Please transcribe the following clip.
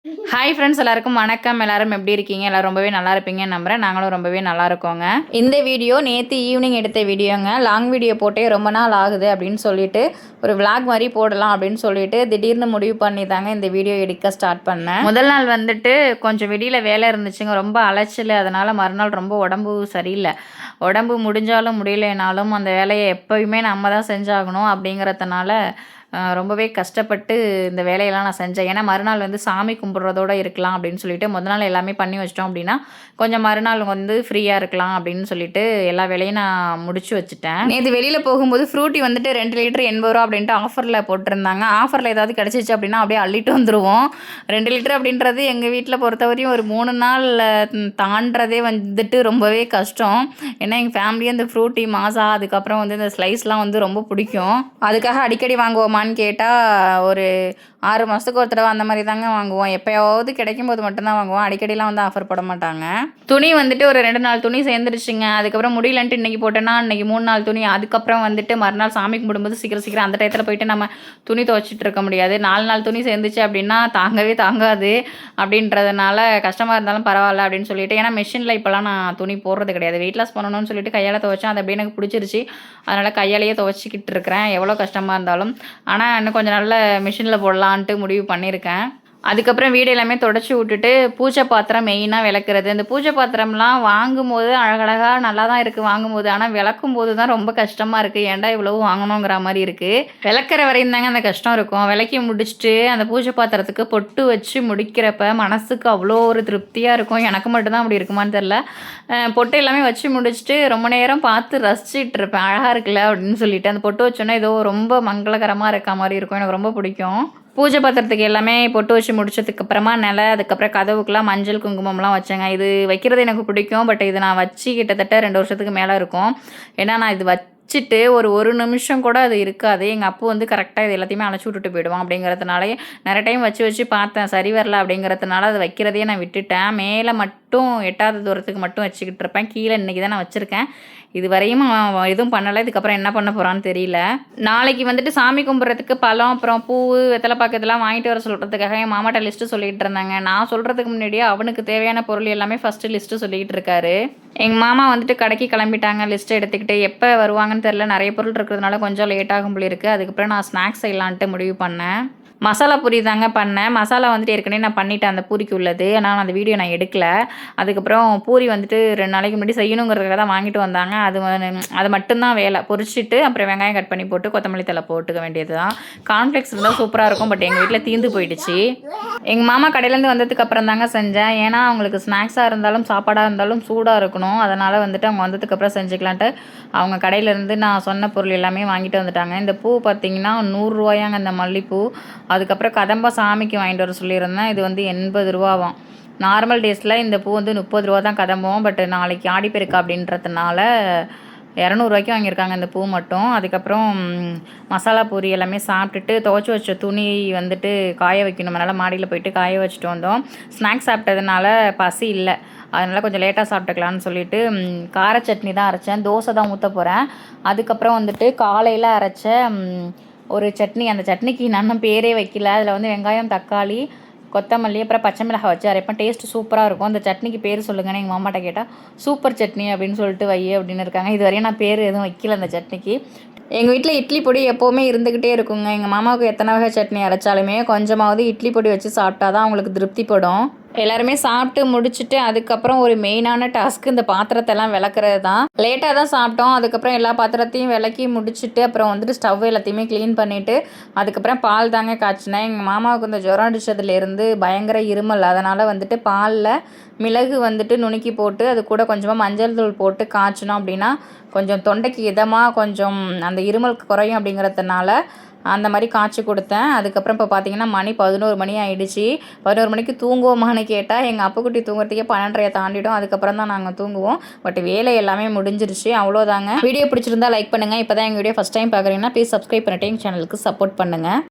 Hi friends, எல்லாருக்கும் வணக்கம். எல்லாரும் எப்படி இருக்கீங்க? எல்லாரும் ரொம்பவே நல்லா இருப்பீங்கன்னு நம்புகிறேன். நாங்களும் ரொம்பவே நல்லா இருக்கோங்க. இந்த வீடியோ நேற்று ஈவினிங் எடுத்த வீடியோங்க. லாங் வீடியோ போட்டே ரொம்ப நாள் ஆகுது அப்படின்னு சொல்லிட்டு ஒரு விளாக் மாதிரி போடலாம் அப்படின்னு சொல்லிட்டு திடீர்னு முடிவு பண்ணி தாங்க இந்த வீடியோ எடுக்க ஸ்டார்ட் பண்ணேன். முதல் நாள் வந்துட்டு கொஞ்சம் வெளியில் வேலை இருந்துச்சுங்க, ரொம்ப அலைச்சல். அதனால் மறுநாள் ரொம்ப உடம்பு சரியில்லை. உடம்பு முடிஞ்சாலும் முடியலைனாலும் அந்த வேலையை எப்போயுமே நம்ம தான் செஞ்சாகணும் அப்படிங்கிறதுனால ரொம்பவே கஷ்டப்பட்டு இந்த வேலையெல்லாம் நான் செஞ்சேன். ஏன்னா மறுநாள் வந்து சாமி கும்பிட்றதோடு இருக்கலாம் அப்படின்னு சொல்லிட்டு முதல் நாள் எல்லாமே பண்ணி வச்சிட்டோம் அப்படின்னா கொஞ்சம் மறுநாள் வந்து ஃப்ரீயாக இருக்கலாம் அப்படின்னு சொல்லிட்டு எல்லா வேலையும் நான் முடிச்சு வச்சுட்டேன். நேற்று வெளியில் போகும்போது ஃப்ரூட்டி வந்துட்டு 2 லிட்டர் 80 ரூபா அப்படின்ட்டு ஆஃபரில் போட்டிருந்தாங்க. ஆஃபரில் ஏதாவது கிடச்சிச்சு அப்படின்னா அப்படியே அள்ளிட்டு வந்துடுவோம். 2 லிட்டர் அப்படின்றது எங்கள் வீட்டில் பொறுத்தவரையும் ஒரு 3 நாள் தாண்டதே வந்துட்டு ரொம்பவே கஷ்டம். ஏன்னா எங்கள் ஃபேமிலியே இந்த ஃப்ரூட்டி மாசா அதுக்கப்புறம் வந்து இந்த ஸ்லைஸ்லாம் வந்து ரொம்ப பிடிக்கும். அதுக்காக அடிக்கடி வாங்குவோம் கேட்டால் ஒரு 6 மாதத்துக்கு ஒரு தடவை அந்த மாதிரி தாங்க வாங்குவோம். எப்போயாவது கிடைக்கும் போது மட்டும்தான் வாங்குவோம். அடிக்கடிலாம் வந்து ஆஃபர் போட மாட்டாங்க. துணி வந்துட்டு ஒரு 2 நாள் துணி சேர்ந்துருச்சுங்க. அதுக்கப்புறம் முடியலன்ட்டு இன்றைக்கி போட்டேன்னா இன்றைக்கி 3 நாள் துணி. அதுக்கப்புறம் வந்துட்டு மறுநாள் சாமி கும்பிடும்போது சீக்கிரம் அந்த டயத்தில் போயிட்டு நம்ம துணி துவைச்சிட்டு இருக்க முடியாது. 4 நாள் துணி சேர்ந்துச்சு அப்படின்னா தாங்கவே தாங்காது. அப்படின்றதுனால கஷ்டமாக இருந்தாலும் பரவாயில்ல அப்படின்னு சொல்லிட்டு, ஏன்னா மிஷினில் இப்போலாம் நான் துணி போடுறது கிடையாது. வெயிட் லாஸ் பண்ணணும்னு சொல்லிட்டு கையால் துவைச்சேன். அது அப்படியே எனக்கு பிடிச்சிருச்சு. அதனால் கையாலேயே துவைச்சிக்கிட்டு இருக்கிறேன் எவ்வளோ கஷ்டமாக இருந்தாலும். ஆனால் இன்னும் கொஞ்சம் நாளில் மிஷினில் போடலான்ட்டு முடிவு பண்ணியிருக்கேன். அதுக்கப்புறம் வீடு எல்லாமே தொடச்சி விட்டுட்டு பூஜை பாத்திரம் மெயினாக விளக்குறது. இந்த பூஜை பாத்திரம்லாம் வாங்கும்போது அழகழகாக நல்லா தான் இருக்குது வாங்கும்போது. ஆனால் விளக்கும் போது தான் ரொம்ப கஷ்டமாக இருக்குது. ஏன்டா இவ்வளவு வாங்கணுங்கிற மாதிரி இருக்குது. விளக்குற வரையும் தாங்க அந்த கஷ்டம் இருக்கும். விளக்கி முடிச்சுட்டு அந்த பூஜை பாத்திரத்துக்கு பொட்டு வச்சு முடிக்கிறப்ப மனசுக்கு அவ்வளோ ஒரு திருப்தியாக இருக்கும். எனக்கு மட்டும்தான் அப்படி இருக்குமான்னு தெரில. பொட்டு எல்லாமே வச்சு முடிச்சுட்டு ரொம்ப நேரம் பார்த்து ரசிச்சுட்டு இருப்பேன். அழகாக இருக்குல்ல அப்படின்னு சொல்லிட்டு அந்த பொட்டு வச்சோன்னே ஏதோ ரொம்ப மங்களகரமாக இருக்க மாதிரி இருக்கும். எனக்கு ரொம்ப பிடிக்கும். பூஜை பாத்திரத்துக்கு எல்லாமே பொட்டு வச்சு முடிச்சதுக்கப்புறமா அதுக்கப்புறம் கதவுக்குலாம் மஞ்சள் குங்குமம்லாம் வச்சேங்க. இது வைக்கிறது எனக்கு பிடிக்கும். பட் இது நான் வச்சு கிட்டத்தட்ட 2 வருஷத்துக்கு மேலே இருக்கும். ஏன்னா நான் இது வச்சுட்டு ஒரு நிமிஷம் கூட அது இருக்காது. எங்கள் அப்பா வந்து கரெக்டாக இது எல்லாத்தையுமே அழைச்சி விட்டுட்டு போயிடுவான். அப்படிங்கிறதுனாலே நிறைய டைம் வச்சு பார்த்தேன், சரி வரல. அப்படிங்கிறதுனால அதை வைக்கிறதையே நான் விட்டுட்டேன். மேலே மட்டும் எட்டாவது தூரத்துக்கு மட்டும் வச்சுக்கிட்டு இருப்பேன். கீழே இன்றைக்கி தான் நான் வச்சுருக்கேன். இது வரையும் எதுவும் பண்ணலை. இதுக்கப்புறம் என்ன பண்ண போகிறான்னு தெரியல. நாளைக்கு வந்துட்டு சாமி கும்பிட்றதுக்கு பழம், அப்புறம் பூ, வெத்தலை பாக்கு இதெல்லாம் வாங்கிட்டு வர சொல்கிறதுக்காக என் மாமாட்ட லிஸ்ட்டு சொல்லிகிட்டு இருந்தாங்க. நான் சொல்கிறதுக்கு முன்னாடியே அவனுக்கு தேவையான பொருள் எல்லாமே ஃபஸ்ட்டு லிஸ்ட்டு சொல்லிக்கிட்டு இருக்காரு. எங்கள் மாமா வந்துட்டு கடைக்கு கிளம்பிட்டாங்க லிஸ்ட்டு எடுத்துக்கிட்டு. எப்போ வருவாங்கன்னு தெரில. நிறைய பொருள் இருக்கிறதுனால கொஞ்சம் லேட் ஆகும் போல இருக்குது. அதுக்கப்புறம் நான் ஸ்நாக்ஸ் செய்யலான்ட்டு முடிவு பண்ணேன். மசாலா பூரி தாங்க பண்ணேன். மசாலா வந்துட்டு ஏற்கனவே நான் பண்ணிட்டேன் அந்த பூரிக்கு உள்ளது. ஆனால் அந்த வீடியோ நான் எடுக்கலை. அதுக்கப்புறம் பூரி வந்துட்டு 2 நாளைக்கு முன்னாடி செய்யணுங்கிறதுக்காக தான் வாங்கிட்டு வந்தாங்க. அது மட்டும்தான் வேலை. பொரிச்சிட்டு அப்புறம் வெங்காயம் கட் பண்ணி போட்டு கொத்தமல்லி தழை போட்டுக்க வேண்டியது தான். கார்ன்ஃப்ளெக்ஸ் இருந்தால் சூப்பராக இருக்கும். பட் எங்கள் வீட்டில் தீர்ந்து போயிடுச்சு. எங்கள் மாமா கடையிலேருந்து வந்ததுக்கு அப்புறம் தாங்க செஞ்சேன். ஏன்னா அவங்களுக்கு ஸ்நாக்ஸாக இருந்தாலும் சாப்பாடாக இருந்தாலும் சூடாக இருக்கணும். அதனால் வந்துட்டு அவங்க வந்ததுக்கப்புறம் செஞ்சுக்கலான்ட்டு அவங்க கடையிலேருந்து நான் சொன்ன பொருள் எல்லாமே வாங்கிட்டு வந்துட்டாங்க. இந்த பூ பார்த்திங்கன்னா 100 ரூபாயாங்க இந்த மல்லிப்பூ. அதுக்கப்புறம் கதம்பா சாமிக்கு வாங்கிட்டு வர சொல்லியிருந்தேன். இது வந்து 80 ரூபாவாம். நார்மல் டேஸில் இந்த பூ வந்து 30 ரூபா தான் கதம்பம். பட் நாளைக்கு ஆடிப்பெருக்கு அப்படின்றதுனால 200 ரூபாய்க்கு வாங்கியிருக்காங்க இந்த பூ மட்டும். அதுக்கப்புறம் மசாலா பூரி எல்லாமே சாப்பிட்டுட்டு துவைச்சி வச்ச துணி வந்துட்டு காய வைக்கணும். அதனால் மாடியில் போயிட்டு காய வச்சுட்டு வந்தோம். ஸ்நாக்ஸ் சாப்பிட்டதுனால பசி இல்லை. அதனால் கொஞ்சம் லேட்டாக சாப்பிட்டுக்கலான்னு சொல்லிட்டு கார சட்னி தான் அரைச்சேன். தோசை தான் ஊற்ற போகிறேன். அதுக்கப்புறம் வந்துட்டு காலையில் அரைச்ச ஒரு சட்னி. அந்த சட்னிக்கு நான் பேரே வைக்கல. அதில் வந்து வெங்காயம், தக்காளி, கொத்தமல்லி, அப்புறம் பச்சை மிளகாய் வச்சு அரைப்பேன். டேஸ்ட்டு சூப்பராக இருக்கும். அந்த சட்னிக்கு பேர் சொல்லுங்கன்னு எங்கள் மாமாட்ட கேட்டால் சூப்பர் சட்னி அப்படின்னு சொல்லிட்டு அப்படின்னு இருக்காங்க. இது வரையும் நான் பேர் எதுவும் வைக்கல அந்த சட்னிக்கு. எங்கள் வீட்டில் இட்லி பொடி எப்போவுமே இருந்துக்கிட்டே இருக்குங்க. எங்கள் மாமாவுக்கு எத்தனை வகை சட்னி அரைச்சாலுமே கொஞ்சமாவது இட்லி பொடி வச்சு சாப்பிட்டா தான் அவங்களுக்கு திருப்திப்படும். எல்லாருமே சாப்பிட்டு முடிச்சுட்டு அதுக்கப்புறம் ஒரு மெயினான டாஸ்க்கு இந்த பாத்திரத்தெல்லாம் விளக்குறது தான். லேட்டாக தான் சாப்பிட்டோம். அதுக்கப்புறம் எல்லா பாத்திரத்தையும் விளக்கி முடிச்சுட்டு அப்புறம் வந்துட்டு ஸ்டவ் எல்லாத்தையுமே க்ளீன் பண்ணிவிட்டு அதுக்கப்புறம் பால் தாங்க காய்ச்சினேன். எங்கள் மாமாவுக்கு இந்த ஜுரம் அடித்ததுலேருந்து பயங்கர இருமல். அதனால் வந்துட்டு பாலில் மிளகு வந்துட்டு நுணுக்கி போட்டு அது கூட கொஞ்சமாக மஞ்சள் தூள் போட்டு காய்ச்சினோம் அப்படின்னா கொஞ்சம் தொண்டைக்கு இதமாக கொஞ்சம் அந்த இருமல் குறையும். அப்படிங்கிறதுனால அந்த மாதிரி காய்ச்சி கொடுத்தேன். அதுக்கப்புறம் இப்போ பார்த்தீங்கன்னா மணி 11 மணி ஆகிடுச்சு. 11 மணிக்கு தூங்குவோமான்னு கேட்டால் எங்கள் அப்புக்குட்டி தூங்குறதுக்கே 12:30 தாண்டிடும். அதுக்கப்புறம் தான் நாங்கள் தூங்குவோம். பட் வேலை எல்லாமே முடிஞ்சிருச்சு. அவ்வளோதாங்க. வீடியோ பிடிச்சிருந்தா லைக் பண்ணுங்கள். இப்போ தான் எங்கள் வீடியோ ஃபஸ்ட் டைம் பார்க்குறீங்கன்னா ப்ளீஸ் சப்ஸ்கிரைப் பண்ணிட்டு எங்கள் சேனலுக்கு சப்போர்ட் பண்ணுங்கள்.